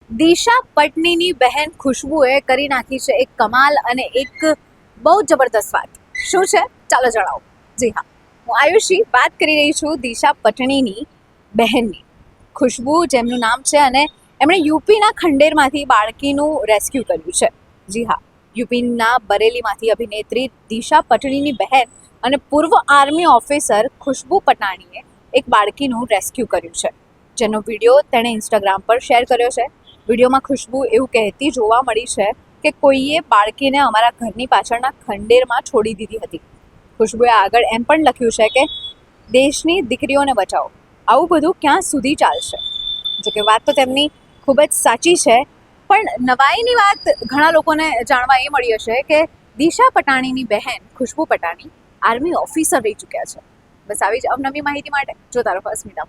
દિશા પટનીની બહેન ખુશ્બુએ કરી નાખી છે એક કમાલ અને એક બહુ જબરદસ્ત વાત. શું છે ચાલો જણાવો. જી હા, હું આયુષી વાત કરી રહી છું દિશા પટણીની બહેનની. ખુશ્બુ જેમનું નામ છે અને એમણે યુપીના ખંડેરમાંથી બાળકીનું રેસ્ક્યુ કર્યું છે. જી હા, યુપીના બરેલીમાંથી અભિનેત્રી દિશા પટણીની બહેન અને પૂર્વ આર્મી ઓફિસર ખુશ્બુ પટાણીએ એક બાળકીનું રેસ્ક્યુ કર્યું છે, જેનો વિડીયો તેણે ઇન્સ્ટાગ્રામ પર શેર કર્યો છે. વિડીયોમાં ખુશ્બુ એવું કહેતી જોવા મળી છે કે કોઈએ બાળકીને અમારા ઘરની પાછળના ખંડેરમાં છોડી દીધી હતી. ખુશ્બુએ આગળ એમ પણ લખ્યું છે કે દેશની દીકરીઓને બચાવો. આવું બધું ક્યાં સુધી ચાલશે? જો કે વાત તો તેમની ખૂબ જ સાચી છે, પણ નવાઈની વાત ઘણા લોકોને જાણવા એ મળી હશે કે દિશા પટાણીની બહેન ખુશ્બુ પટાણી આર્મી ઓફિસર રહી ચૂક્યા છે. બસ આવી જ અવનવી માહિતી માટે જોતા રહો અસ્મિતા.